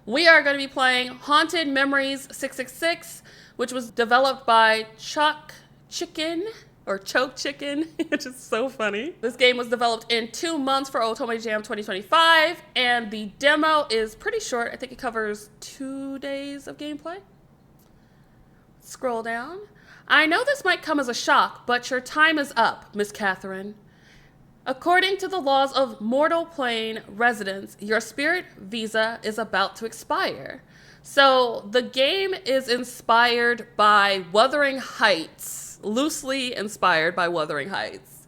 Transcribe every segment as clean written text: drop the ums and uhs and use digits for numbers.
We are going to be playing Haunted Memories 666, which was developed by Chuck Chicken, or Choke Chicken, which is so funny. This game was developed in 2 months for Otome Jam 2025, and the demo is pretty short. I think it covers 2 days of gameplay. Scroll down. I know this might come as a shock, but your time is up, Miss Catherine. According to the laws of Mortal Plane residents, your spirit visa is about to expire. So the game is inspired by Wuthering Heights, loosely inspired by Wuthering Heights.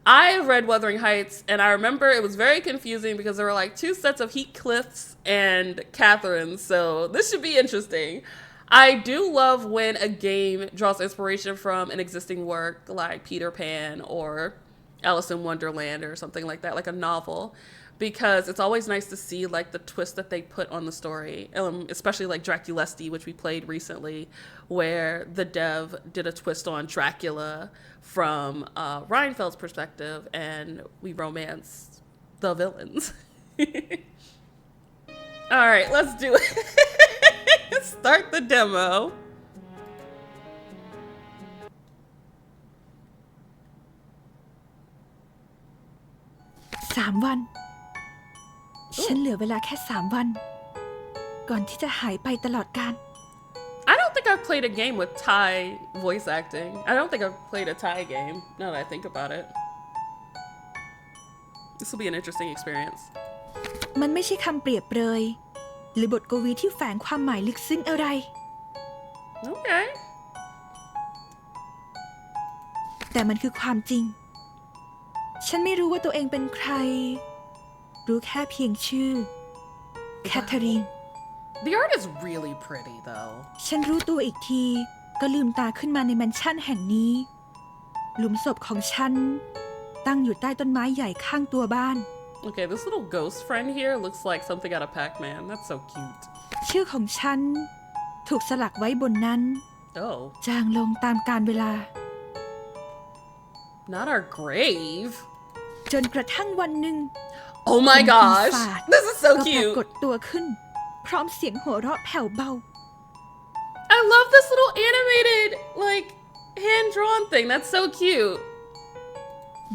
I read Wuthering Heights, and I remember it was very confusing because there were like 2 sets of Heathcliffs and Catherines, so this should be interesting. I do love when a game draws inspiration from an existing work like Peter Pan or Alice in Wonderland or something like that, like a novel, because it's always nice to see like the twist that they put on the story, especially like Draculesti, which we played recently, where the dev did a twist on Dracula from Reinfeldt's perspective, and we romanced the villains. All right, let's do it. Start the demo. 3 วันฉันเหลือเวลาแค่3 วันก่อนที่จะหายไปตลอดกาล I don't think I've played a game with Thai voice acting. I don't think I've played a Thai game, now that I think about it. This will be an interesting experience. มันไม่ใช่คำเปรียบเปรยหรือบทกวีที่แฝงความหมายลึกซึ้งอะไร Okay. แต่มันคือความจริงฉันไม่รู้ว่าตัวเองเป็นใครรู้แค่เพียงชื่อแคทเธอรีน The art is really pretty though. ฉันรู้ตัวอีกทีก็ลืมตาขึ้นมาในแมนชั่นแห่งนี้หลุมศพของฉันตั้งอยู่ใต้ต้นไม้ใหญ่ข้างตัวบ้าน Okay, this little ghost friend here looks like something out of Pac-Man. That's so cute. ชื่อของฉันถูกสลักไว้บนนั้น Oh. จางลงตามกาลเวลา Not our grave. จนกระทั่งวันหนึ่ง Oh my gosh. This is so ก็ปรากฏ cute. ตัวขึ้นพร้อมเสียงหัวเราะแผ่วเบา I love this little animated, like, hand-drawn thing. That's so cute.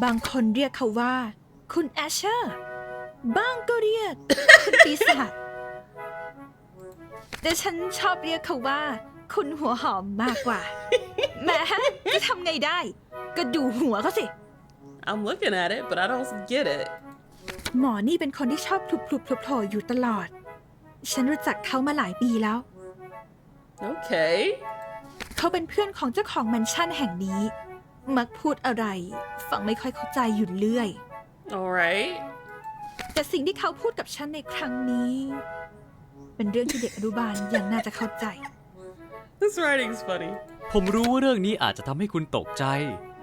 บางคนเรียกเขาว่าคุณแอชเชอร์บางก็เรียกคุณปีศาจแต่ฉันชอบเรียกเขาว่าคุณหัวหอมมากกว่าแหม่จะทำไงได้ก็ดูหัวเขาสิ I'm looking at it, but I don't get it. หมอนี่เป็นคนที่ชอบพลุบๆโผล่ๆอยู่ตลอดฉันรู้จักเขามาหลายปีแล้ว Okay. เขาเป็นเพื่อนของเจ้าของแมนชั่นแห่งนี้มักพูดอะไรฟังไม่ค่อยเข้าใจอยู่เรื่อย Alright. แต่สิ่งที่เขาพูดกับฉันในครั้งนี้เป็นเรื่องที่เด็กอนุบาลยังน่าจะเข้าใจ This writing's funny. ผมรู้ว่าเรื่องนี้อาจจะทำให้คุณตกใจ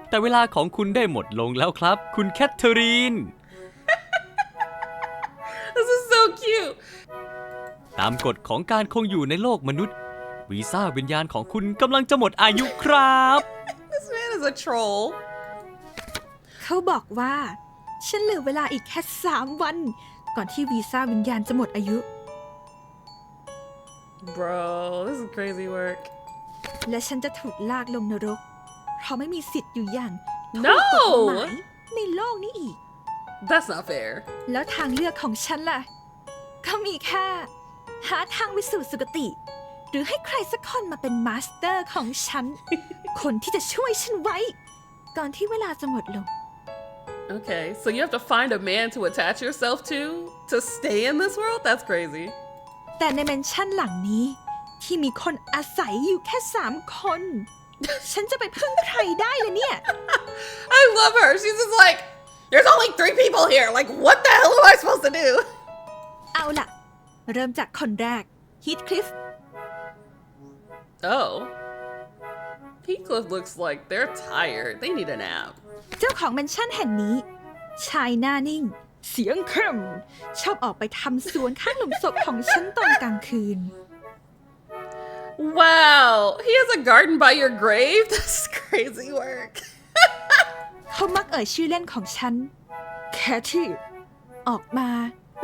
แต่เวลาของคุณได้หมดลงแล้วครับคุณแคทเธอรีน This is so cute. ตามกฎของการคงอยู่ในโลกมนุษย์วีซ่าวิญญาณของคุณกำลังจะหมดอายุครับ This man is a troll. เขาบอกว่าฉันเหลือเวลาอีกแค่3 วันก่อนที่วีซ่าวิญญาณจะหมดอายุ Bro, this is crazy work. และฉันจะถูกลากลงนรกเพราะไม่มีสิทธิ์อยู่อย่างถูก No! กฎหมายในโลกนี้อีก That's not fair. แล้วทางเลือกของฉันล่ะก็มีแค่หาทางไปสู่สุคติหรือให้ใครสักคนมาเป็นมาสเตอร์ของฉัน คนที่จะช่วยฉันไว้ก่อนที่เวลาจะหมดลง Okay, so you have to find a man to attach yourself to stay in this world? That's crazy. แต่ในแมนชั่นหลังนี้ที่มีคนอาศัยอยู่แค่3 คนฉันจะไปพึ่งใครได้ล่ะเนี่ย I love her. She's just like, there's only 3 people here. Like, what the hell am I supposed to do? เอาล่ะเริ่มจากคนแรก Heathcliff Oh. Heathcliff looks like they're tired. They need a nap. เจ้าของแมนชั่นแห่งนี้ชายหน้านิ่งเสียงเข้มชอบออกไปทำสวนข้างหลุมศพของฉันตอนกลางคืน Wow. He has a garden by your grave? That's crazy work. เขามักเอ่ยชื่อเล่นของฉัน Cathy ออกมา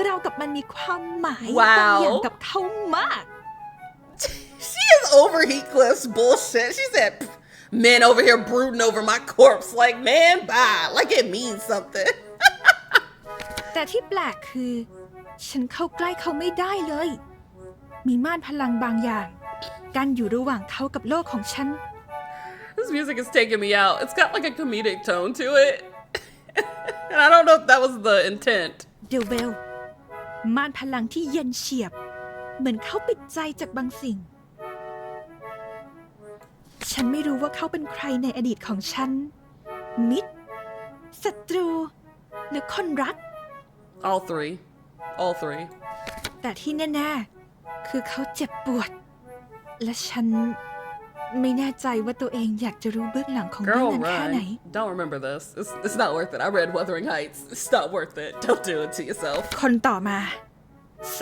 เรากับมันมีความหมาย ว้าว บางอย่างกับเขามาก She is over Heathcliff's bullshit. She said, men over here brooding over my corpse. Like, man, bye. Like it means something. แต่ที่แปลกคือ ฉันเข้าใกล้เขาไม่ได้เลย มีม่านพลังบางอย่างกั้นอยู่ระหว่างเขากับโลกของฉัน This music is taking me out. It's got like a comedic tone to it. And I don't know if that was the intent. เดลเวลม่านพลังที่เย็นเฉียบ เหมือนเขาปิดใจจากบางสิ่ง ฉันไม่รู้ว่าเขาเป็นใครในอดีตของฉัน มิตรศัตรู หรือคนรัก All three. All three. แต่ที่แน่ๆ คือเขาเจ็บปวด และฉันไม่แน่ใจว่าตัวเองอยากจะรู้เบื้องหลังของเรื่อง Girl, นั้นแค่ไหน run. Don't remember this. It's not worth it. I read Wuthering Heights. It's not worth it. Don't do it to yourself. คนต่อมา ใส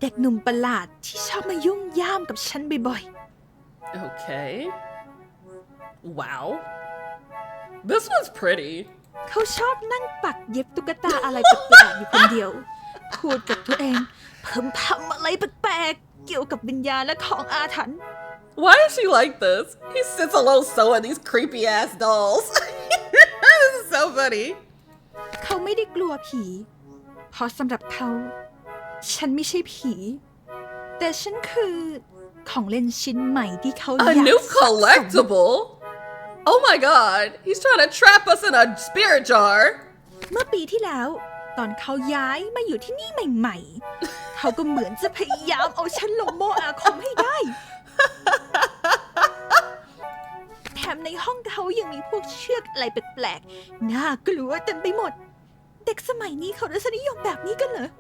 เด็กหนุ่มประหลาดที่ชอบมายุ่งย่ามกับฉันบ่อย Okay. Wow. This one's pretty. ๆ เขาชอบนั่งปักเย็บตุ๊กตาอะไรแปลกๆอยู่คนเดียว พูดกับตัวเองเพิ่มพำอะไรแปลกๆ เกี่ยวกับวิญญาณและของอาถรรพ์ Why is she like this? He sits alone sewing these creepy ass dolls. This is so funny. เขาไม่ได้กลัวผี เพราะสำหรับเขา ฉันไม่ใช่ผี แต่ฉันคือของเล่นชิ้นใหม่ที่เขาอยาก A new สะสม collectible? Oh my god. He's trying to trap us in a spirit jar. เมื่อปีที่แล้ว ตอนเขาย้ายมาอยู่ที่นี่ใหม่ๆ เขาก็เหมือนจะพยายามเอาฉันลงโม่อาคมให้ได้ แถมในห้องเขายังมีพวกเชือกอะไรแปลกๆ น่ากลัวเต็มไปหมด เด็กสมัยนี้เขารสนิยมแบบนี้กันเหรอ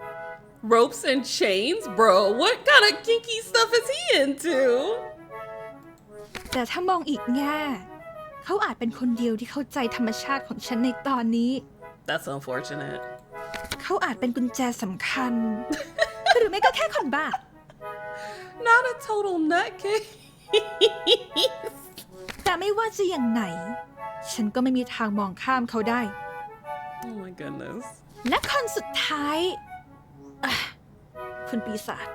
Ropes and chains? Bro, what kind of kinky stuff is he into? แต่ถ้ามองอีกแง่เขาอาจเป็นคนเดียวที่เข้าใจธรรมชาติของฉันในตอนนี้ That's unfortunate. เขาอาจเป็นกุญแจสำคัญ หรือไม่ก็แค่คนบ้า Not a total nutcase. แต่ไม่ว่าจะอย่างไหน ฉันก็ไม่มีทางมองข้ามเขาได้ Oh my goodness. และคนสุดท้ายอ่ะคุณปีศาจ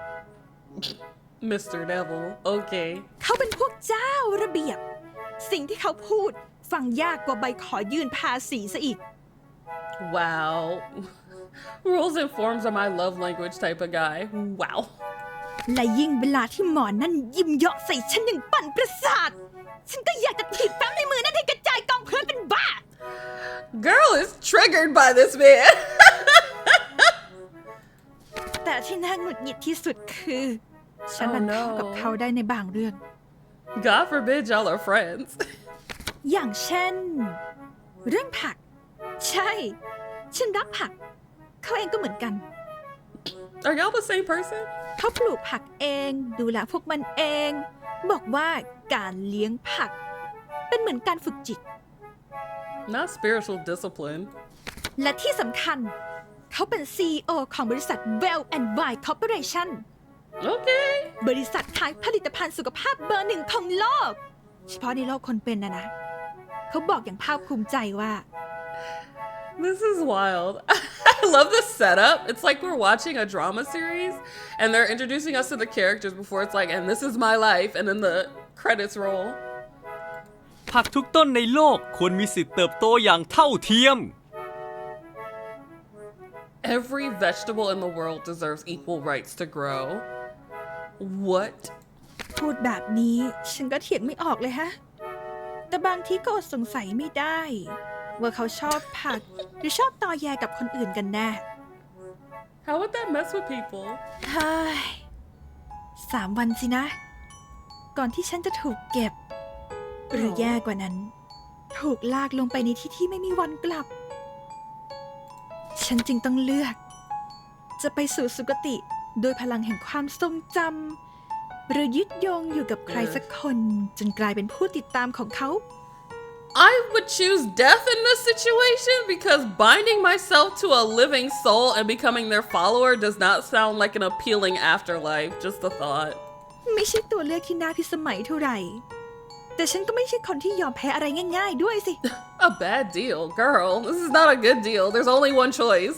Mr. Devil. Okay. เขาเป็นพวกเจ้าระเบียบ สิ่งที่เขาพูดฟังยากกว่าใบขอยื่นภาษีซะอีก Wow. Rules and forms are my love language type of guy. Wow. และยิ่งเวลาที่หมอนั่นยิ้มเยาะใส่ฉันอย่างปั่นประสาท ฉันก็อยากจะถีบแฟ้มในมือนั่นให้กระจายกองเพื่อนเป็นบ้า Girl is triggered by this man. แต่ที่น่าหงุดหงิดที่สุดคือ ฉันมันเข้ากับเขาได้ในบางเรื่อง God forbid y'all are friends. อย่างเช่น เรื่องผัก ใช่ ฉันรักผัก เขาเองก็เหมือนกัน Are y'all the same person? เขาปลูกผักเอง ดูแลพวกมันเอง บอกว่าการเลี้ยงผัก เป็นเหมือนการฝึกจิต Not spiritual discipline. และที่สำคัญ เขาเป็น CEO ของบริษัท Well and Wide Corporation Okay. บริษัทขายผลิตภัณฑ์สุขภาพเบอร์หนึ่งของโลก เฉพาะในโลกคนเป็นนะ เขาบอกอย่างภาคภูมิใจว่า This is wild. I love the setup. It's like we're watching a drama series and they're introducing us to the characters before it's like, and this is my life, and then the credits roll. ผักทุกต้นในโลกควรมีสิทธิ์เติบโตอย่างเท่าเทียม Every vegetable in the world deserves equal rights to grow. What? พูดแบบนี้ฉันก็เถียงไม่ออกเลยฮะ แต่บางทีก็อดสงสัยไม่ได้ ว่าเขาชอบผัก หรือชอบตอแยกับคนอื่นกันแน่ How would that mess with people? เฮ้ย3 วันสินะ ก่อนที่ฉันจะถูกเก็บ หรือแย่กว่านั้น ถูกลากลงไปในที่ที่ไม่มีวันกลับ ฉันจึงต้องเลือก จะไปสู่สุคติโดยพลังแห่งความทรงจำหรือยึดโยงอยู่กับใครสักคนจนกลายเป็นผู้ติดตามของเขา I would choose death in this situation because binding myself to a living soul and becoming their follower does not sound like an appealing afterlife. Just a thought. ไม่ใช่ตัวเลือกที่น่าพิสมัยเท่าไหร่ แต่ฉันก็ไม่ใช่คนที่ยอมแพ้อะไรง่ายๆด้วยสิ A bad deal, girl. This is not a good deal. There's only one choice.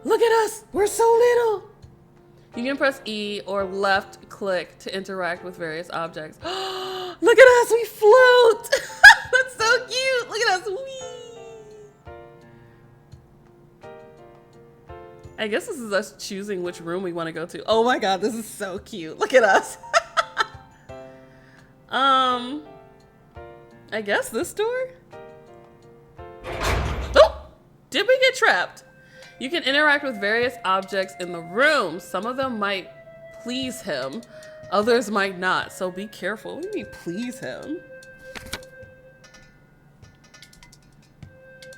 Look at us. We're so little. You can press E or left click to interact with various objects. Look at us. We float. That's so cute. Look at us. Whee! I guess this is us choosing which room we want to go to. Oh my God, this is so cute. Look at us. I guess this door? Oh, did we get trapped? You can interact with various objects in the room. Some of them might please him, others might not, so be careful. What do you mean please him?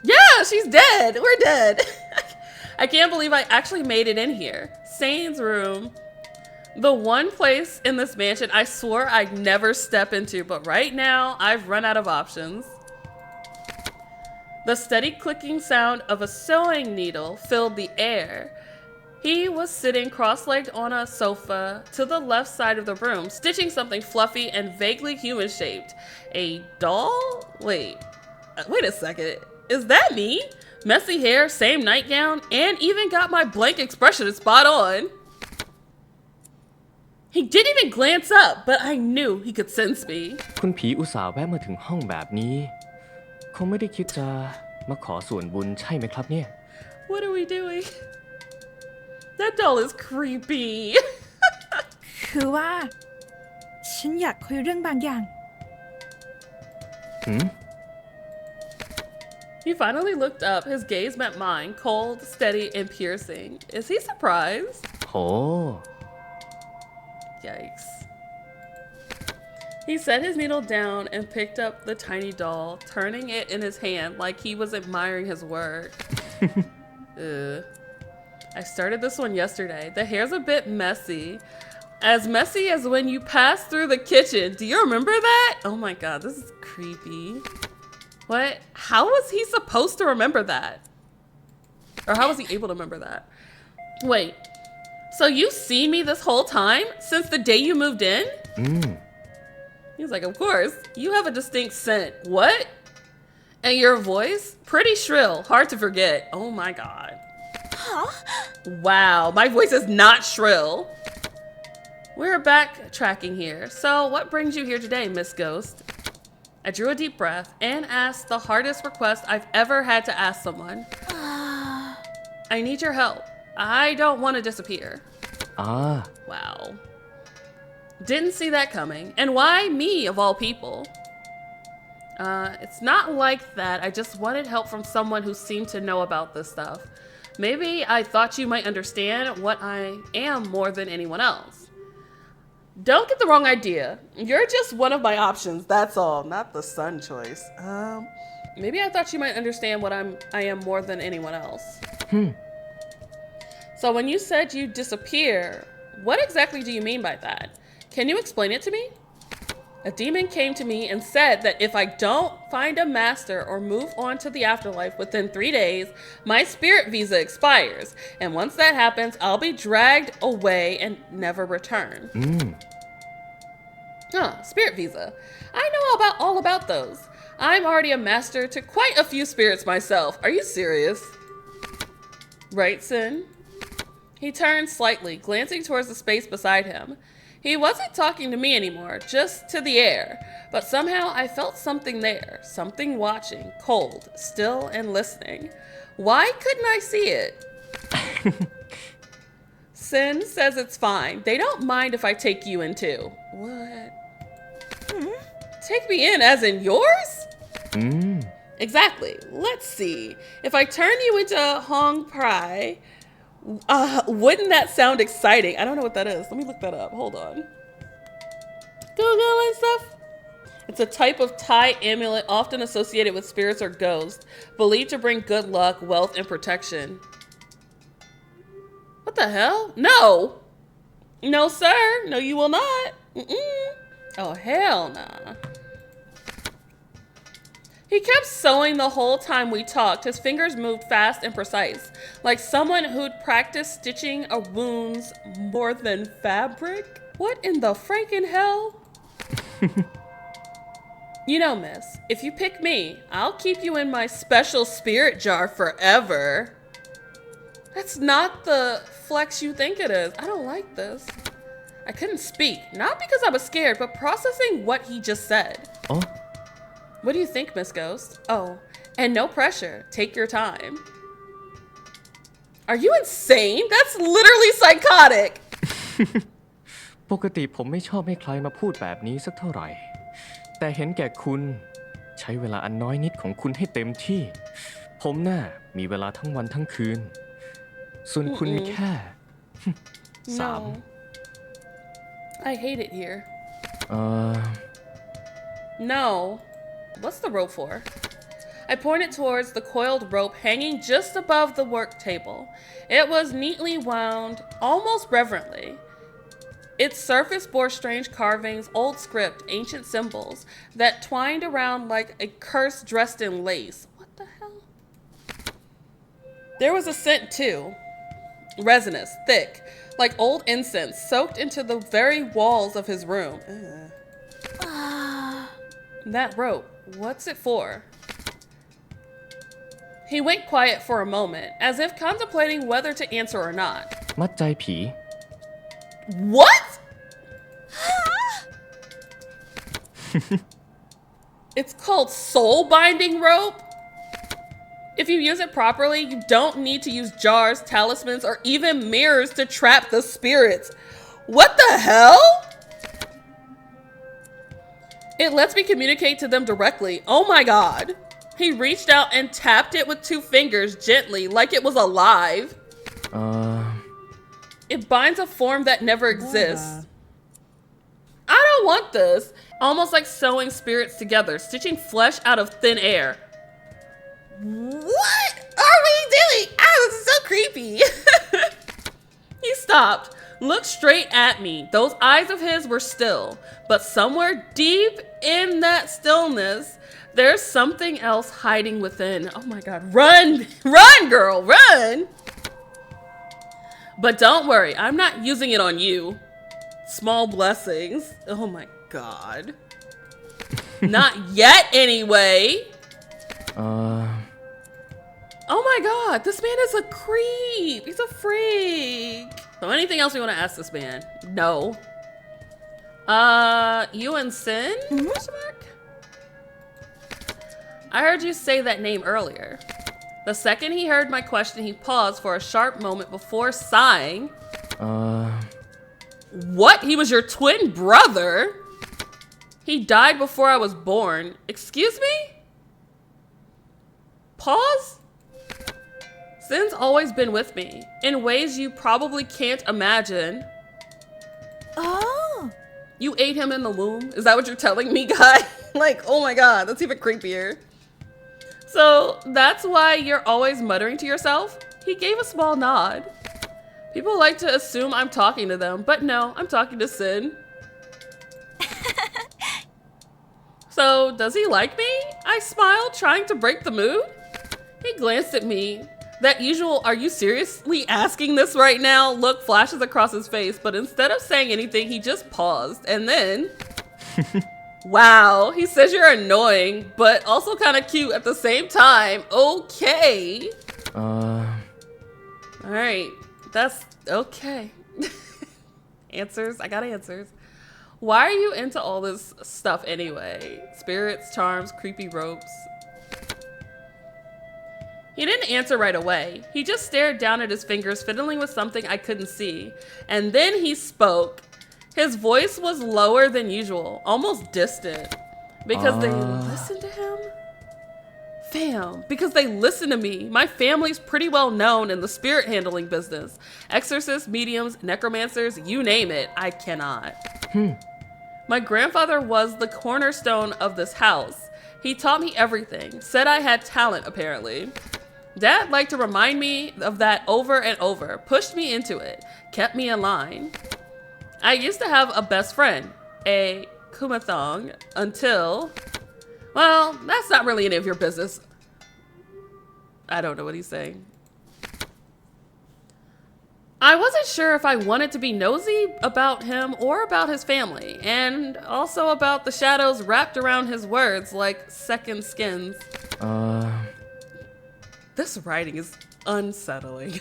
Yeah, she's dead. We're dead. I can't believe I actually made it in here. Sain's room. The one place in this mansion I swore I'd never step into, but right now I've run out of options. The steady clicking sound of a sewing needle filled the air. He was sitting cross-legged on a sofa to the left side of the room, stitching something fluffy and vaguely human-shaped. A doll? Wait a second. Is that me? Messy hair, same nightgown, and even got my blank expression spot on. He didn't even glance up, but I knew he could sense me. คุณผีอุตส่าห์แวะมาถึงห้องแบบนี้คงไม่ได้คิดจะมาขอส่วนบุญใช่ไหมครับเนี่ย What are we doing? That doll is creepy. คือว่า ฉันอยากคุยเรื่องบางอย่าง He finally looked up. His gaze met mine, cold, steady, and piercing. Is he surprised? โห Yikes. He set his needle down and picked up the tiny doll, turning it in his hand like he was admiring his work. I started this one yesterday. The hair's a bit messy. As messy as when you pass through the kitchen. Do you remember that? Oh my God, this is creepy. What? How was he supposed to remember that? Or how was he able to remember that? Wait, so you've seen me this whole time? Since the day you moved in? He was like, of course. You have a distinct scent. What? And your voice? Pretty shrill. Hard to forget. Oh my God. Huh? Wow, my voice is not shrill. We're backtracking here. So what brings you here today, Miss Ghost? I drew a deep breath and asked the hardest request I've ever had to ask someone. I need your help. I don't want to disappear. Wow. Didn't see that coming. And why me, of all people? It's not like that. I just wanted help from someone who seemed to know about this stuff. Maybe I thought you might understand what I am more than anyone else. Don't get the wrong idea. You're just one of my options, that's all. Not the son choice. Maybe I thought you might understand what I am more than anyone else. So when you said you disappear, what exactly do you mean by that? Can you explain it to me? A demon came to me and said that if I don't find a master or move on to the afterlife within 3 days, my spirit visa expires. And once that happens, I'll be dragged away and never return. Spirit visa. I know all about those. I'm already a master to quite a few spirits myself. Are you serious? Right, Sin? He turned slightly, glancing towards the space beside him. He wasn't talking to me anymore, just to the air, but somehow I felt something there, something watching, cold, still, and listening. Why couldn't I see it? Sin says it's fine. They don't mind if I take you in too. What? Take me in as in yours? Exactly. Let's see. If I turn you into Hong Prai, wouldn't that sound exciting? I don't know what that is. Let me look that up. Hold on. Google and stuff. It's a type of Thai amulet often associated with spirits or ghosts, believed to bring good luck, wealth, and protection. What the hell? No! No, sir. No, you will not. Oh, hell nah. He kept sewing the whole time we talked. His fingers moved fast and precise, like someone who'd practiced stitching a wounds more than fabric. What in the franken hell? You know, miss, if you pick me, I'll keep you in my special spirit jar forever. That's not the flex you think it is. I don't like this. I couldn't speak, not because I was scared, but processing what he just said. Oh, What do you think, Miss Ghost? Oh, and no pressure. Take your time. Are you insane? That's literally psychotic. ปกติผมไม่ชอบให้ใครมาพูดแบบนี้สักเท่าไหร่ แต่เห็นแก่คุณใช้เวลาอันน้อยนิดของคุณให้เต็มที่ ผมน่ะมีเวลาทั้งวันทั้งคืน ส่วนคุณมีแค่ 3 No. I hate it here. เอ่อ No. What's the rope for? I pointed towards the coiled rope hanging just above the work table. It was neatly wound, almost reverently. Its surface bore strange carvings, old script, ancient symbols that twined around like a curse dressed in lace. What the hell? There was a scent too. Resinous, thick, like old incense soaked into the very walls of his room. That rope, what's it for? He went quiet for a moment, as if contemplating whether to answer or not. มัดใจผี What? It's called soul binding rope? If you use it properly, you don't need to use jars, talismans, or even mirrors to trap the spirits. What the hell? It lets me communicate to them directly. Oh my god. He reached out and tapped it with 2 fingers gently, like it was alive. เอ่อ It binds a form that never exists. I don't want this. Almost like sewing spirits together, stitching flesh out of thin air. What are we doing? Ah, this is so creepy. He stopped, looked straight at me. Those eyes of his were still, but somewhere deep in that stillness, there's something else hiding within. Oh my god, run! Run, girl, run! But don't worry, I'm not using it on you. Small blessings. Oh my god. Not yet, anyway. เอ่อ Oh my god, this man is a creep. He's a freak. So anything else we want to ask this man? No. You and Sin? Question mark? I heard you say that name earlier. The second he heard my question, he paused for a sharp moment before sighing. เอ่อ What? He was your twin brother? He died before I was born. Excuse me? Pause? Sin's always been with me, in ways you probably can't imagine. Oh, You ate him in the womb? Is that what you're telling me, guy? Like, oh my god, that's even creepier. So, that's why you're always muttering to yourself? He gave a small nod. People like to assume I'm talking to them, but no, I'm talking to Sin. So, does he like me? I smiled, trying to break the mood. He glanced at me. That usual, are you seriously asking this right now? Look flashes across his face, but instead of saying anything, he just paused. And then, wow, he says you're annoying, but also kind of cute at the same time. Okay. เอ่อ All right, that's okay. Answers, I got answers. Why are you into all this stuff anyway? Spirits, charms, creepy ropes. He didn't answer right away. He just stared down at his fingers, fiddling with something I couldn't see. And then he spoke. His voice was lower than usual, almost distant. Because they listened to him? Fam, because they listen to me. My family's pretty well known in the spirit handling business. Exorcists, mediums, necromancers, you name it. I cannot. My grandfather was the cornerstone of this house. He taught me everything, said I had talent apparently. Dad liked to remind me of that over and over, pushed me into it, kept me in line. I used to have a best friend, a kumathong, until... Well, that's not really any of your business. I don't know what he's saying. I wasn't sure if I wanted to be nosy about him or about his family, and also about the shadows wrapped around his words like second skins. 아... This writing is unsettling.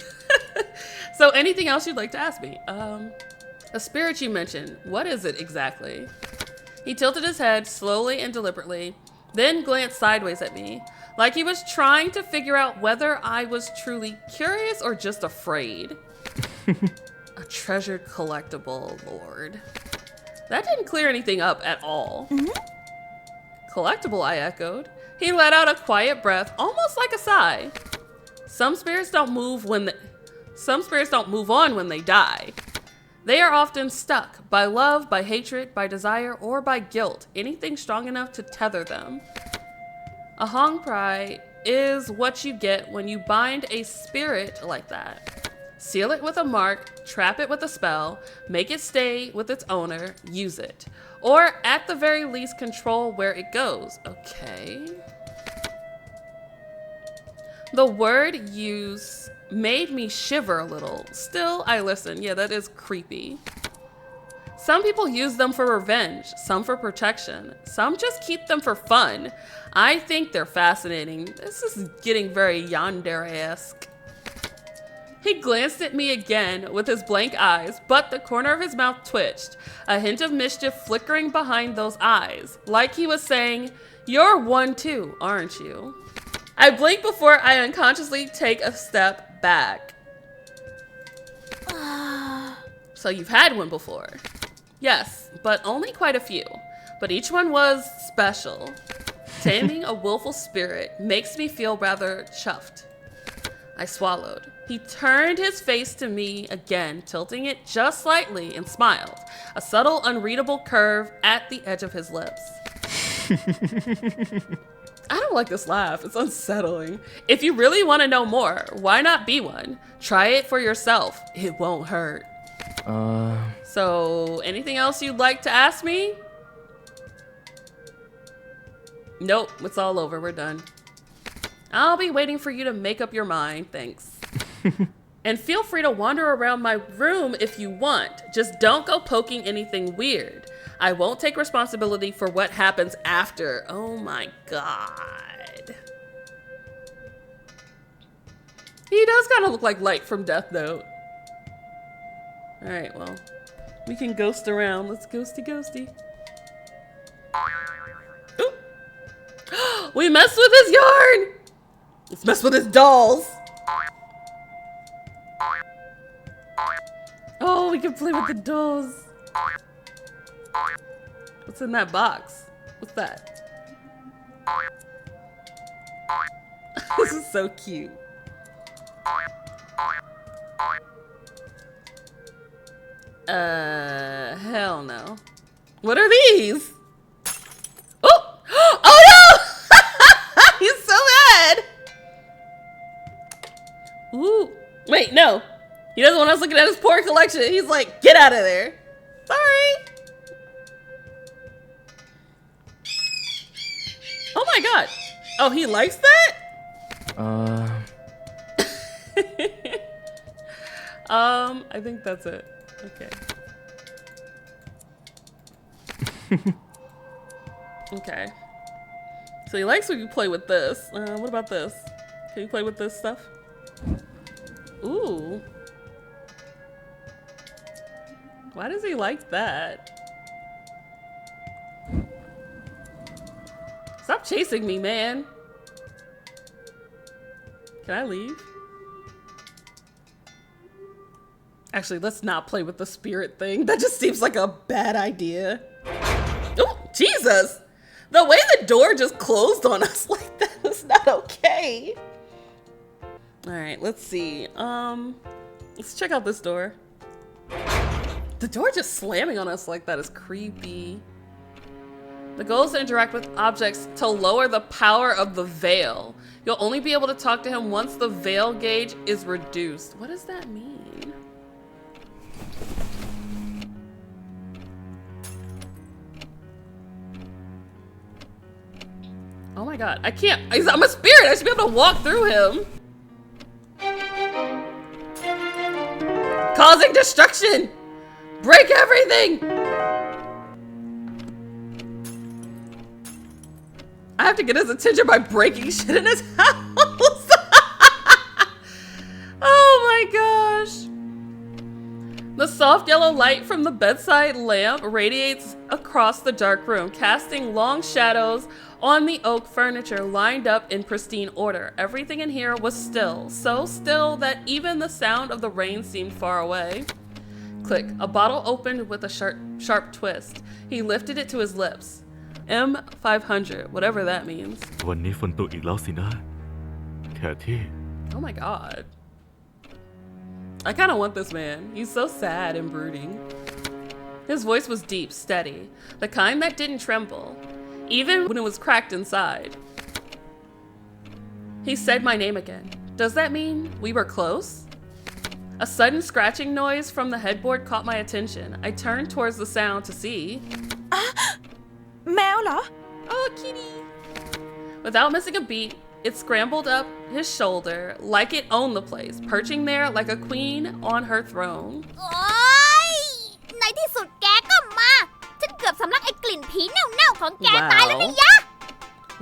So anything else you'd like to ask me? A spirit you mentioned, what is it exactly? He tilted his head slowly and deliberately, then glanced sideways at me, like he was trying to figure out whether I was truly curious or just afraid. A treasured collectible, Lord. That didn't clear anything up at all. Collectible, I echoed. He let out a quiet breath, almost like a sigh. Some spirits don't move on when they die. They are often stuck by love, by hatred, by desire, or by guilt, anything strong enough to tether them. A hong prai is what you get when you bind a spirit like that. Seal it with a mark, trap it with a spell, make it stay with its owner, use it. Or at the very least, control where it goes. Okay. The word use made me shiver a little. Still, I listened. Yeah, that is creepy. Some people use them for revenge, some for protection, some just keep them for fun. I think they're fascinating. This is getting very yandere-esque. He glanced at me again with his blank eyes, but the corner of his mouth twitched, a hint of mischief flickering behind those eyes, like he was saying, "You're one too, aren't you?" I blinked before I unconsciously take a step back. So you've had one before? Yes, but only quite a few. But each one was special. Taming a willful spirit makes me feel rather chuffed. I swallowed. He turned his face to me again, tilting it just slightly, and smiled, a subtle, unreadable curve at the edge of his lips. I don't like this laugh. It's unsettling. If you really want to know more, why not be one? Try it for yourself. It won't hurt. So, anything else you'd like to ask me? Nope, it's all over. We're done. I'll be waiting for you to make up your mind. Thanks. And feel free to wander around my room if you want. Just don't go poking anything weird. I won't take responsibility for what happens after. Oh my God. He does kind of look like Light from Death Note. All right, well, we can ghost around. Let's ghosty ghosty. Ooh. We messed with his yarn. Let's mess with his dolls. Oh, we can play with the dolls. What's in that box? What's that? This is so cute. Hell no. What are these? Oh! Oh no! He's so mad! Ooh. Wait, no. He doesn't want us looking at his porn collection. He's like, get out of there. Sorry. Oh my God. Oh, he likes that? I think that's it. Okay. Okay. So he likes when you play with this. What about this? Can you play with this stuff? Ooh. Why does he like that? Stop chasing me, man. Can I leave? Actually, let's not play with the spirit thing. That just seems like a bad idea. Oh, Jesus! The way the door just closed on us like that is not okay. All right, let's see. Let's check out this door. The door just slamming on us like that is creepy. The goal is to interact with objects to lower the power of the veil. You'll only be able to talk to him once the veil gauge is reduced. What does that mean? Oh my God, I can't. I'm a spirit. I should be able to walk through him. Causing destruction. Break everything. I have to get his attention by breaking shit in his house. Oh my God. The soft yellow light from the bedside lamp radiates across the dark room, casting long shadows on the oak furniture lined up in pristine order. Everything in here was still, so still that even the sound of the rain seemed far away. Click. A bottle opened with a sharp twist. He lifted it to his lips. M500, whatever that means. วันนี้ฝนตกอีกแล้วสินะ Cathy Oh my god. I kind of want this man. He's so sad and brooding. His voice was deep, steady, the kind that didn't tremble, even when it was cracked inside. He said my name again. Does that mean we were close? A sudden scratching noise from the headboard caught my attention. I turned towards the sound to see. แมวเหรอ Oh, kitty. Without missing a beat, it scrambled up his shoulder like it owned the place, perching there like a queen on her throne. โอ๊ยในที่สุดแกก็มา ฉันเกือบสำลักไอ้กลิ่นผีเน่าๆของแกตายแล้วนี่ยะ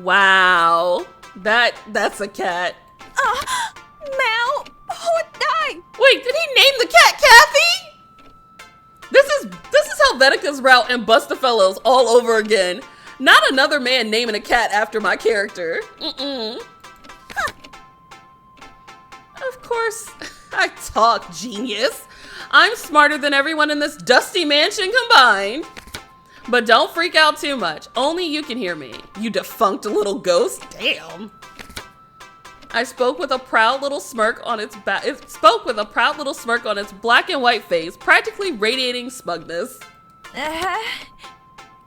Wow. That's a cat. แมวพูดได้ Wait, did he name the cat Cathy? This is Helvetica's route and Bustafellows all over again. Not another man naming a cat after my character. Of course, I talk, genius. I'm smarter than everyone in this dusty mansion combined. But don't freak out too much. Only you can hear me, you defunct little ghost. Damn. I spoke with a proud little smirk on its black and white face, practically radiating smugness.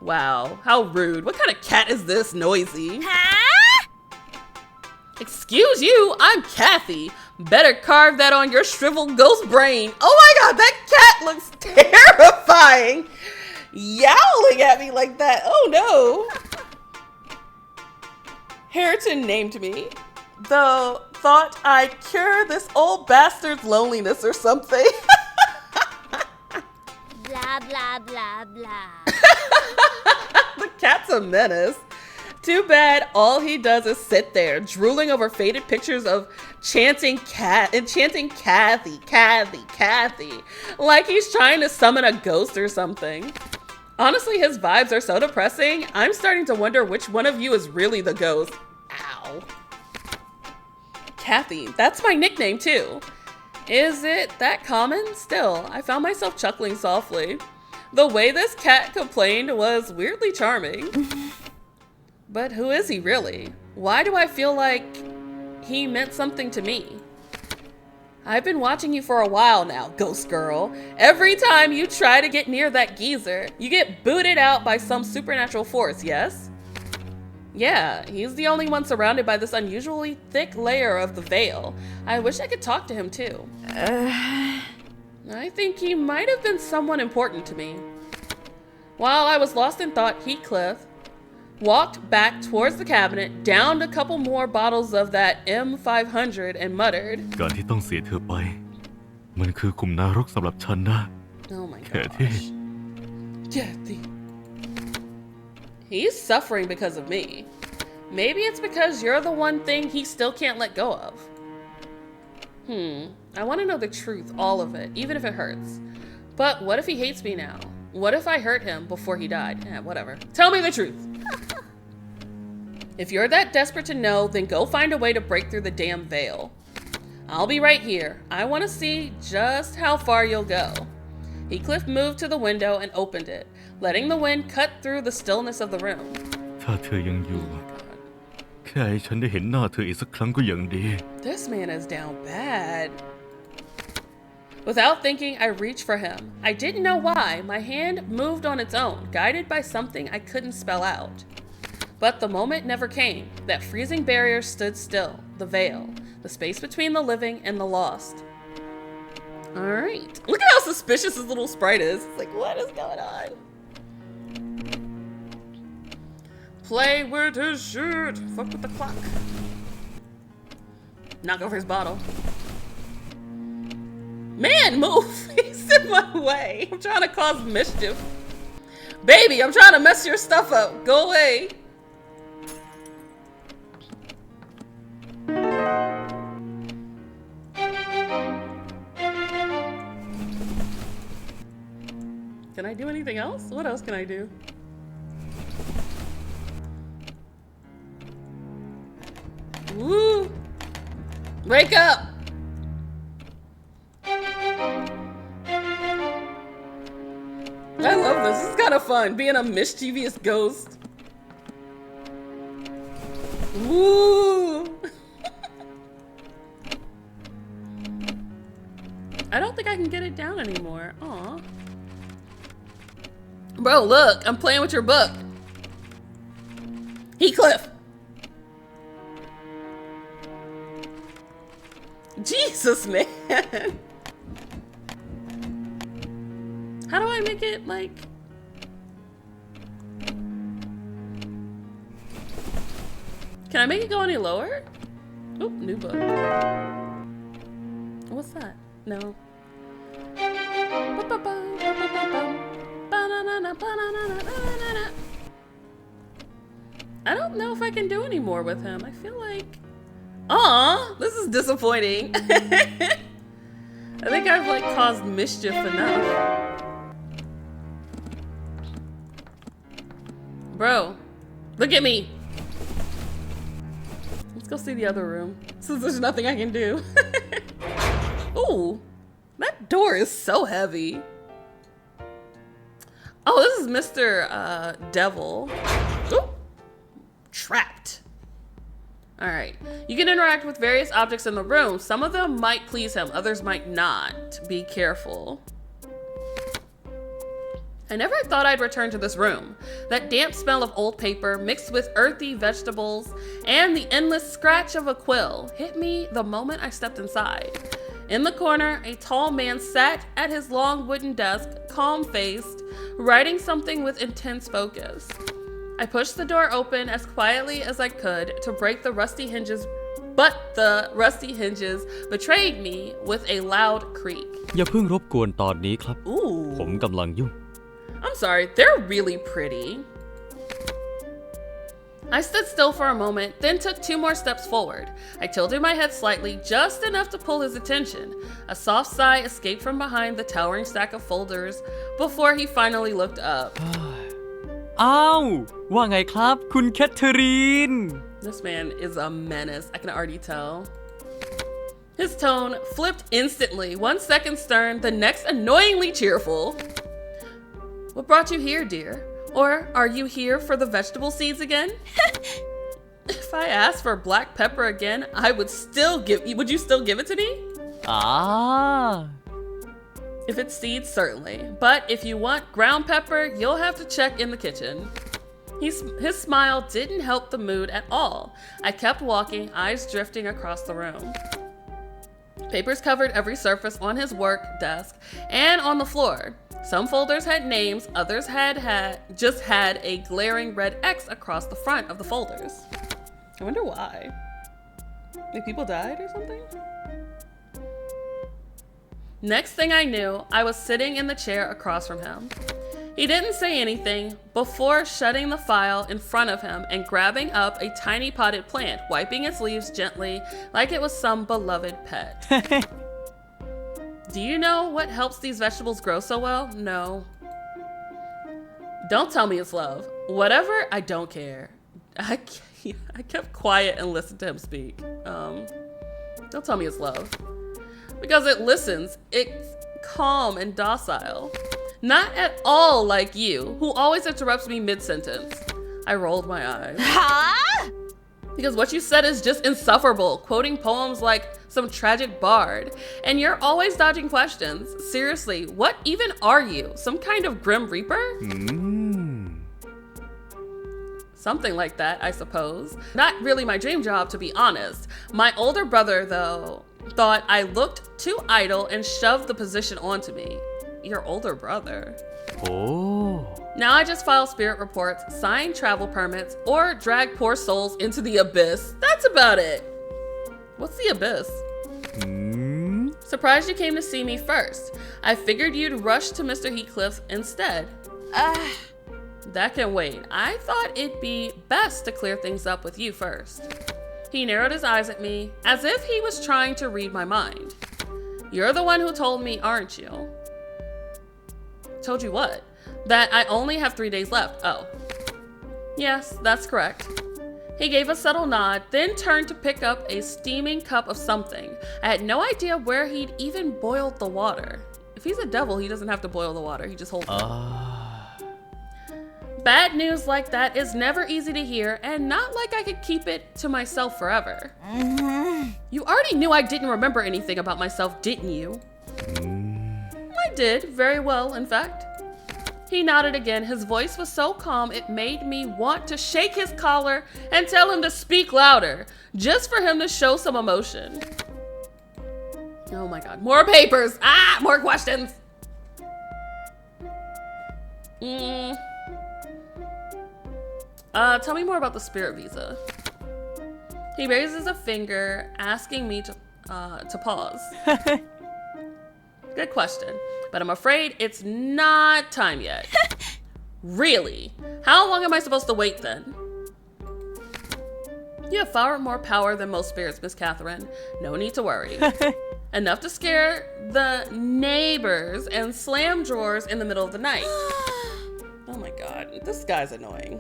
Wow, how rude. What kind of cat is this noisy? ฮะ Excuse you, I'm Cathy. Better carve that on your shriveled ghost brain. Oh my god, that cat looks terrifying. Yowling at me like that. Oh no. Harrington named me, though thought I'd cure this old bastard's loneliness or something. บลาบลาบลาบลา The cat's a menace. Too bad all he does is sit there, drooling over faded pictures of chanting Cathy, Cathy, Cathy, like he's trying to summon a ghost or something. Honestly, his vibes are so depressing, I'm starting to wonder which one of you is really the ghost. Ow. Cathy, that's my nickname too. Is it that common? Still, I found myself chuckling softly. The way this cat complained was weirdly charming. But who is he really? Why do I feel like he meant something to me? I've been watching you for a while now, ghost girl. Every time you try to get near that geezer, you get booted out by some supernatural force, yes? Yeah, he's the only one surrounded by this unusually thick layer of the veil. I wish I could talk to him too. I think he might have been someone important to me. While I was lost in thought, Heathcliff walked back towards the cabinet, downed a couple more bottles of that M500 and muttered, การที่ต้องเสียเธอไป มันคือขุมนรกสำหรับฉันนะ Oh my Cathy gosh. Cathy. He's suffering because of me. Maybe it's because you're the one thing he still can't let go of. I want to know the truth, all of it, even if it hurts. But what if he hates me now? What if I hurt him before he died? Whatever. Tell me the truth. If you're that desperate to know, then go find a way to break through the damn veil. I'll be right here. I want to see just how far you'll go. Heathcliff moved to the window and opened it, letting the wind cut through the stillness of the room. ถ้าเธอยังอยู่ แค่ให้ฉันได้เห็นหน้าเธออีกสักครั้งก็ยังดี This man is down bad. Without thinking, I reached for him. I didn't know why. My hand moved on its own, guided by something I couldn't spell out. But the moment never came. That freezing barrier stood still, the veil, the space between the living and the lost. All right. Look at how suspicious this little sprite is. It's like, what is going on? Play with his shit. Fuck with the clock. Knock over his bottle. Man, move. He's in my way. I'm trying to cause mischief. Baby, I'm trying to mess your stuff up. Go away. Can I do anything else? What else can I do? Woo! Wake up! I love this. This is kind of fun, being a mischievous ghost. Woo! I don't think I can get it down anymore. Aw. Bro, look, I'm playing with your book. Heathcliff. Jesus, man. How do I make it like... Can I make it go any lower? Oop, new book. What's that? No. I don't know if I can do any more with him. I feel like... Aw, this is disappointing. I think I've like caused mischief enough. Bro, look at me. Let's go see the other room, since there's nothing I can do. Ooh, that door is so heavy. Oh, this is Mr. Devil. Ooh, trapped. All right, you can interact with various objects in the room. Some of them might please him, others might not. Be careful. I never thought I'd return to this room. That damp smell of old paper mixed with earthy vegetables and the endless scratch of a quill hit me the moment I stepped inside. In the corner, a tall man sat at his long wooden desk, calm-faced, writing something with intense focus. I pushed the door open as quietly as I could to break the rusty hinges, but the rusty hinges betrayed me with a loud creak. อย่าเพิ่งรบกวนตอนนี้ครับ Ooh. ผมกำลังยุ่ง I'm sorry, they're really pretty. I stood still for a moment, then took 2 more steps forward. I tilted my head slightly, just enough to pull his attention. A soft sigh escaped from behind the towering stack of folders before he finally looked up. อ้าวว่าไงครับคุณแคทเธอรีน This man is a menace, I can already tell. His tone flipped instantly, 1 second stern, the next annoyingly cheerful. What brought you here, dear? Or are you here for the vegetable seeds again? If I asked for black pepper again, would you still give it to me? อ่า If it's seeds, certainly. But if you want ground pepper, you'll have to check in the kitchen. His smile didn't help the mood at all. I kept walking, eyes drifting across the room. Papers covered every surface on his work desk and on the floor. Some folders had names, others just had a glaring red X across the front of the folders. I wonder why. Like people died or something? Next thing I knew, I was sitting in the chair across from him. He didn't say anything before shutting the file in front of him and grabbing up a tiny potted plant, wiping its leaves gently like it was some beloved pet. Do you know what helps these vegetables grow so well? No. Don't tell me it's love. Whatever, I don't care. I kept quiet and listened to him speak. Don't tell me it's love. Because it listens. It's calm and docile. Not at all like you, who always interrupts me mid-sentence. I rolled my eyes. Huh? Because what you said is just insufferable, quoting poems like some tragic bard. And you're always dodging questions. Seriously, what even are you? Some kind of grim reaper? Something like that, I suppose. Not really my dream job, to be honest. My older brother, though, thought I looked too idle and shoved the position onto me. Your older brother. โอ้ Now I just file spirit reports, sign travel permits, or drag poor souls into the abyss. That's about it. What's the abyss? Surprised you came to see me first. I figured you'd rush to Mr. Heathcliff instead. That can wait. I thought it'd be best to clear things up with you first. He narrowed his eyes at me, as if he was trying to read my mind. You're the one who told me, aren't you? Told you what? That I only have 3 days left. Oh. Yes, that's correct. He gave a subtle nod, then turned to pick up a steaming cup of something. I had no idea where he'd even boiled the water. If he's a devil, he doesn't have to boil the water. He just holds it. Bad news like that is never easy to hear, and not like I could keep it to myself forever. You already knew I didn't remember anything about myself, didn't you? I did, very well, in fact. He nodded again. His voice was so calm it made me want to shake his collar and tell him to speak louder, just for him to show some emotion. Oh my god, more papers! Ah, more questions! Tell me more about the spirit visa. He raises a finger, asking me to pause. Good question, but I'm afraid it's not time yet. Really? How long am I supposed to wait then? You have far more power than most spirits, Miss Catherine. No need to worry. Enough to scare the neighbors and slam drawers in the middle of the night. Oh my god, this guy's annoying.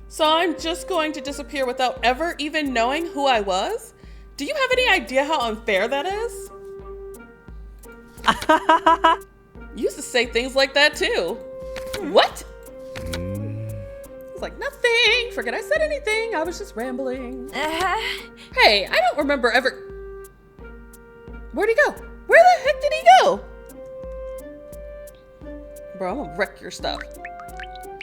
So I'm just going to disappear without ever even knowing who I was? Do you have any idea how unfair that is? You used to say things like that too. What? It's like, nothing. Forget I said anything. I was just rambling. Hey, I don't remember ever... Where'd he go? Where the heck did he go? Bro, I'm gonna wreck your stuff.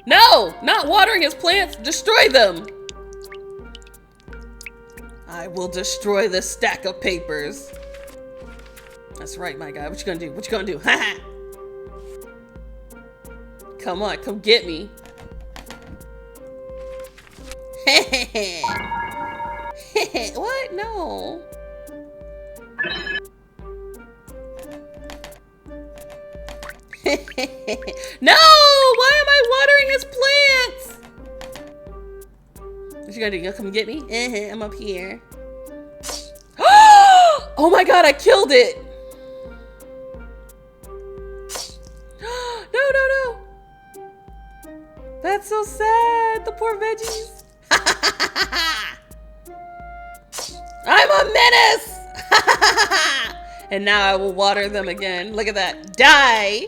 No! Not watering his plants! Destroy them! I will destroy this stack of papers. That's right, my guy. What you gonna do? What you gonna do? Ha! Come on, come get me. What? No. No! Why am I watering his plants? What you gonna do? You gonna come get me? I'm up here. Oh my god, I killed it! No. That's so sad. The poor veggies. I'm a menace! And now I will water them again. Look at that. Die!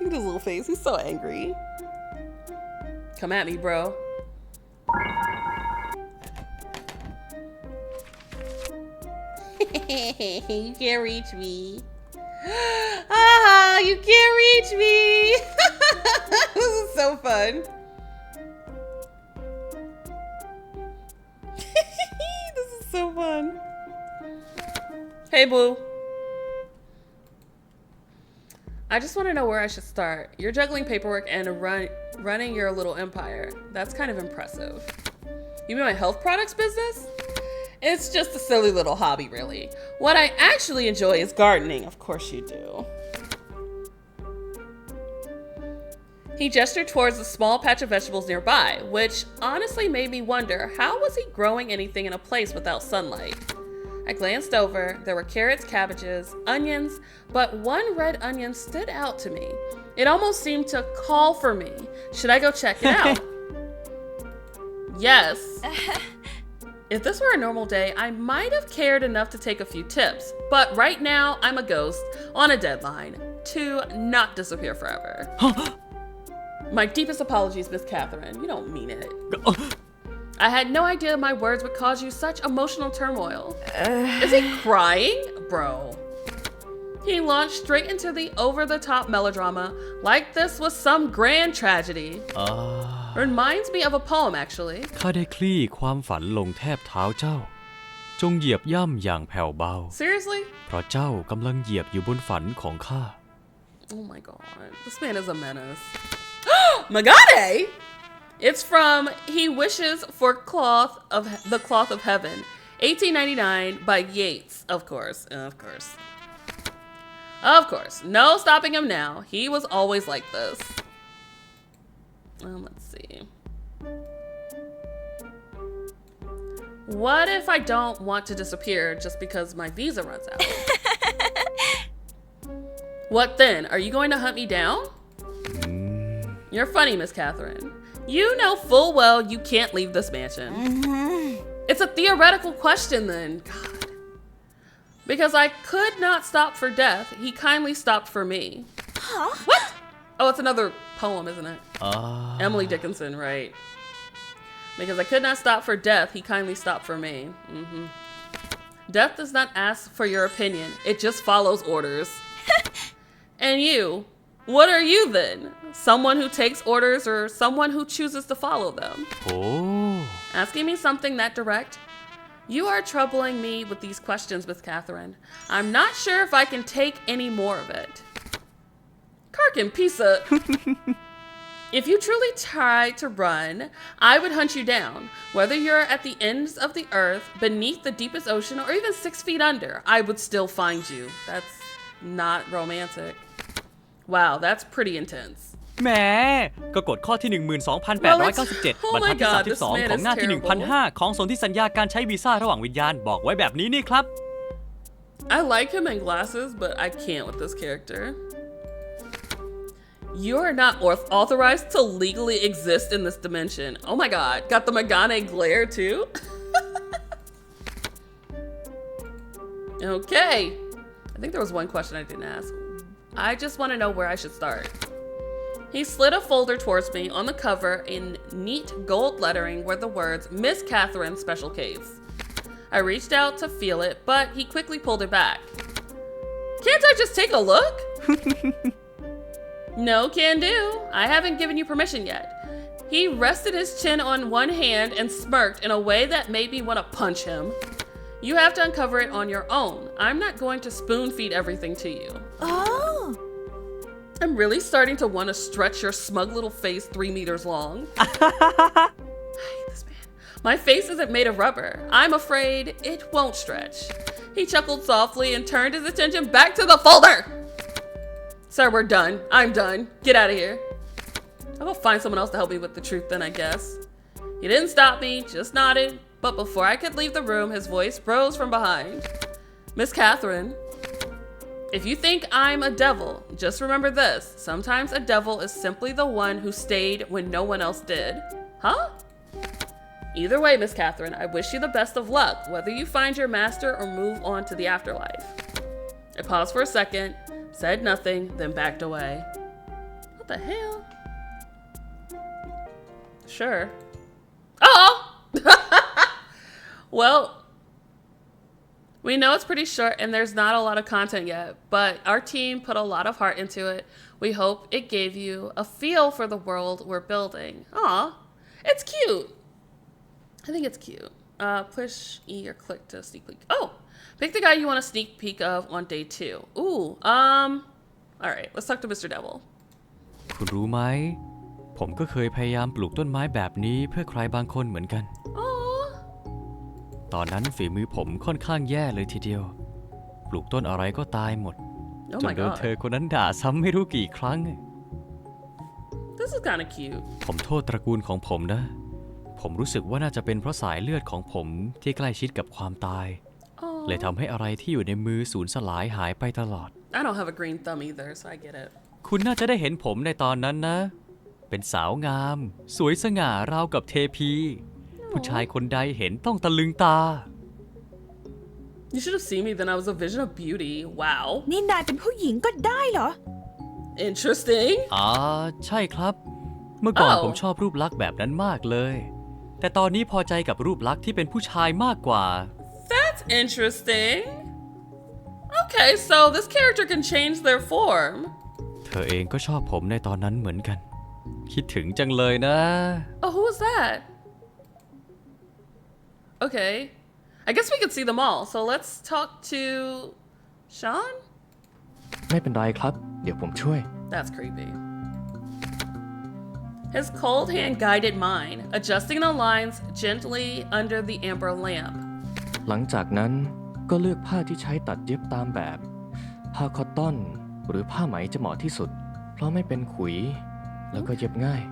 Look at his little face. He's so angry. Come at me, bro. You can't reach me. Ah, you can't reach me. This is so fun. This is so fun. Hey, boo. I just want to know where I should start. You're juggling paperwork and running your little empire. That's kind of impressive. You mean my health products business? It's just a silly little hobby, really. What I actually enjoy is gardening. Of course you do. He gestured towards a small patch of vegetables nearby, which honestly made me wonder, how was he growing anything in a place without sunlight? I glanced over. There were carrots, cabbages, onions, but one red onion stood out to me. It almost seemed to call for me. Should I go check it out? Yes. If this were a normal day, I might have cared enough to take a few tips, but right now I'm a ghost on a deadline to not disappear forever. My deepest apologies, Miss Catherine. You don't mean it. I had no idea my words would cause you such emotional turmoil. Is he crying? Bro. He launched straight into the over-the-top melodrama like this was some grand tragedy. Reminds me of a poem, actually. ข้าได้คลี่ความฝันลงแทบเท้าเจ้า จงเหยียบย่ำอย่างแผ่วเบา Seriously? เพราะเจ้ากำลังเหยียบอยู่บนฝันของข้า Oh my god. This man is a menace. Magade! It's from He Wishes for the Cloth of Heaven, 1899 by Yeats, of course. Of course. Of course. No stopping him now. He was always like this. Let's see. What if I don't want to disappear just because my visa runs out? What then? Are you going to hunt me down? You're funny, Miss Catherine. You know full well you can't leave this mansion. It's a theoretical question then. God. Because I could not stop for death, he kindly stopped for me. Huh? What? Oh, it's another poem, isn't it? Emily Dickinson, right. Because I could not stop for death, he kindly stopped for me. Death does not ask for your opinion, it just follows orders. And you, what are you then? Someone who takes orders or someone who chooses to follow them? Oh. Asking me something that direct? You are troubling me with these questions, Miss Catherine. I'm not sure if I can take any more of it. Karkin, pizza. If you truly try to run, I would hunt you down. Whether you're at the ends of the earth, beneath the deepest ocean, or even 6 feet under, I would still find you. That's not romantic. Wow, that's pretty intense. แหมก็กฎข้อที่ 12,897 Well, บร it's- ร oh ทั my ดที่ God, this 32 man ของ is หน้าที่ terrible. 1,005 ของสนธิสัญญาการใช้วีซ่าระหว่างวิญญาณบอกไว้แบบนี้นี่ครับ I like him in glasses, but I can't with this character. You are not authorized to legally exist in this dimension. Oh my god, got the Megane glare too? Okay. I think there was one question I didn't ask. I just want to know where I should start. He slid a folder towards me. On the cover, in neat gold lettering were the words, Miss Catherine Special Case. I reached out to feel it, but he quickly pulled it back. Can't I just take a look? No can do. I haven't given you permission yet. He rested his chin on one hand and smirked in a way that made me want to punch him. You have to uncover it on your own. I'm not going to spoon feed everything to you. Oh. I'm really starting to want to stretch your smug little face 3 meters long. I hate this man. My face isn't made of rubber. I'm afraid it won't stretch. He chuckled softly and turned his attention back to the folder. Sir, we're done. I'm done. Get out of here. I'll go find someone else to help me with the truth then, I guess. He didn't stop me, just nodded. But before I could leave the room, his voice rose from behind. Miss Catherine, if you think I'm a devil, just remember this. Sometimes a devil is simply the one who stayed when no one else did. Huh? Either way, Miss Catherine, I wish you the best of luck, whether you find your master or move on to the afterlife. I paused for a second, said nothing, then backed away. What the hell? Sure. Oh! Well, we know it's pretty short and there's not a lot of content yet, but our team put a lot of heart into it. We hope it gave you a feel for the world we're building. Aw, it's cute. I think it's cute. Push E or click to sneak peek. Oh, pick the guy you want to sneak peek of on day 2. Ooh, all right, let's talk to Mr. Devil. คุณรู้ไหม ผมก็เคยพยายามปลูกต้นไม้แบบนี้เพื่อใครบางคนเหมือนกัน ตอนนั้นฝีมือผมค่อนข้างแย่เลยทีเดียว ปลูกต้นอะไรก็ตายหมด Oh จน my โดน god. เธอคนนั้นด่าซ้ำไม่รู้กี่ครั้ง This is kind of cute. ผมโทษตระกูลของผมนะ ผมรู้สึกว่าน่าจะเป็นเพราะสายเลือดของผมที่ใกล้ชิดกับความตาย Oh. เลยทำให้อะไรที่อยู่ในมือสูญสลายหายไปตลอด I don't have a green thumb either, so I get it. คุณน่าจะได้เห็นผมในตอนนั้นนะ เป็นสาวงาม สวยสง่าราวกับเทพี ผู้ชายคนใดเห็นต้องตะลึงตา You should have seen me then. I was a vision of beauty. Wow. นี่นายเป็นผู้หญิงก็ได้เหรอ Interesting. ใช่ครับ เมื่อก่อน Oh. ผมชอบรูปลักษณ์แบบนั้นมากเลย แต่ตอนนี้พอใจกับรูปลักษณ์ที่เป็นผู้ชายมากกว่า That's interesting. Okay, so this character can change their form. เธอเองก็ชอบผมในตอนนั้นเหมือนกัน คิดถึงจังเลยนะ Oh, who was that? Okay. I guess we could see them all. So let's talk to Sean? ไม่เป็นไรครับ เดี๋ยวผมช่วย That's creepy. His cold hand guided mine, adjusting the lines gently under the amber lamp. หลังจากนั้นก็เลือกผ้าที่ใช้ตัดเย็บตามแบบ ผ้าคอตตอนหรือผ้าไหมจะเหมาะที่สุด เพราะไม่เป็นขุย แล้วก็เย็บง่าย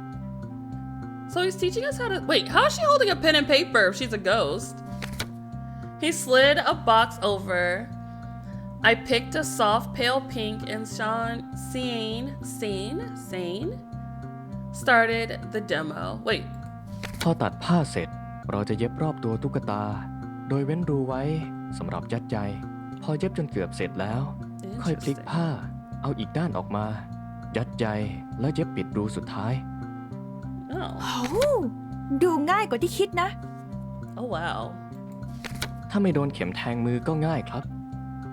So he's teaching us how to... Wait, how is she holding a pen and paper if she's a ghost? He slid a box over I picked a soft pale pink and Sain started the demo. Wait. พอตัดผ้าเสร็จเราจะเย็บรอบตัวตุ๊กตา โดยเว้นรูไว้สำหรับยัดใยพอเย็บจนเกือบเสร็จแล้ว ค่อยพลิกผ้าเอาอีกด้านออกมา ยัดใยแล้วเย็บปิดรูสุดท้าย Oh. โอ้ดูง่ายกว่าที่คิดนะ Oh wow. ถ้าไม่โดนเข็มแทงมือก็ง่ายครับ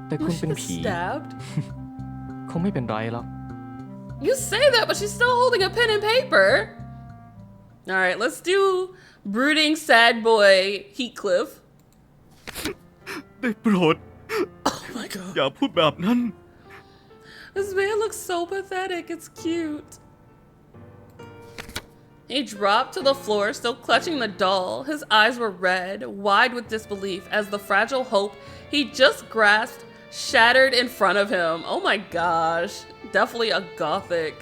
แต่คุณเป็นผี Stabbed? คงไม่เป็นไรหรอก You say that, but she's still holding a pen and paper. All right, let's do brooding sad boy Heathcliff. ได้โปรด Oh my god. อย่าพูดแบบนั้น This man looks so pathetic. It's cute. He dropped to the floor, still clutching the doll. His eyes were red, wide with disbelief, as the fragile hope he just grasped shattered in front of him. Oh my gosh. Definitely a gothic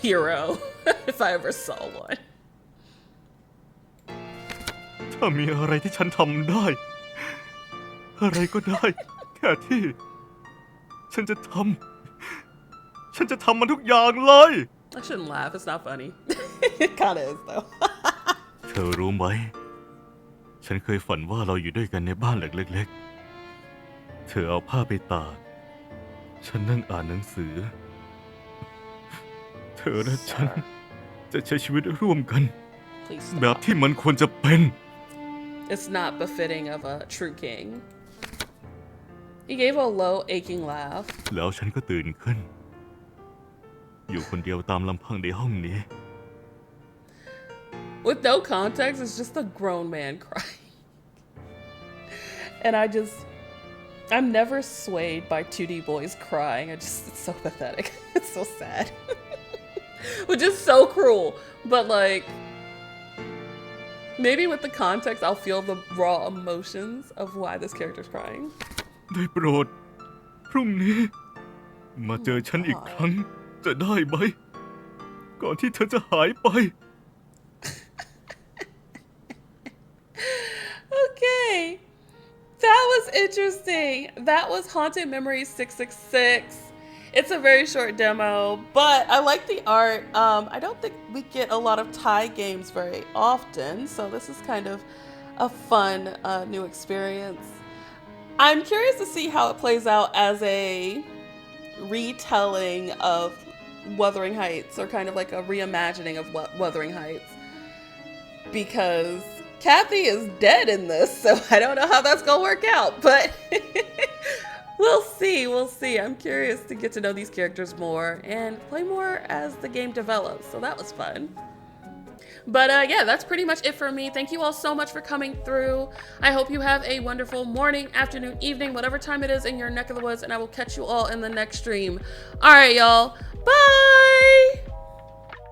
hero, if I ever saw one. ถ้ามีอะไรที่ฉันทำได้ อะไรก็ได้แค่ที่ ฉันจะทำมันทุกอย่างเลย I shouldn't laugh. It's not funny. It kind of is, though. เธอรู้ไหม ฉันเคยฝันว่าเราอยู่ด้วยกันในบ้านหลังเล็กๆ เธอเอาผ้าไปตาก ฉันนั่งอ่านหนังสือ เธอและฉันจะใช้ชีวิตร่วมกัน Please แบบ stop. ที่มันควรจะเป็น It's not befitting of a true king. He gave a low, aching laugh. แล้วฉันก็ตื่นขึ้น อยู่คนเดียวตามลำพังในห้องนี้ With no context, it's just a grown man crying. And I'm never swayed by 2D boys crying. It's so pathetic. It's so sad. Which is so cruel. But like, maybe with the context, I'll feel the raw emotions of why this character's crying. ได้โปรด พรุ่งนี้ มาเจอฉันอีกครั้ง จะได้ไหม ก่อนที่เธอจะหายไป Okay. That was interesting. That was Haunted Memories 666. It's a very short demo, but I like the art. I don't think we get a lot of Thai games very often, so this is kind of a fun new experience. I'm curious to see how it plays out as a retelling of Wuthering Heights, or kind of like a reimagining of Wuthering Heights, because Cathy is dead in this, so I don't know how that's gonna work out, but we'll see. I'm curious to get to know these characters more and play more as the game develops, so that was fun. But yeah, that's pretty much it for me. Thank you all so much for coming through. I hope you have a wonderful morning, afternoon, evening, whatever time it is in your neck of the woods, and I will catch you all in the next stream. All right, y'all. Bye!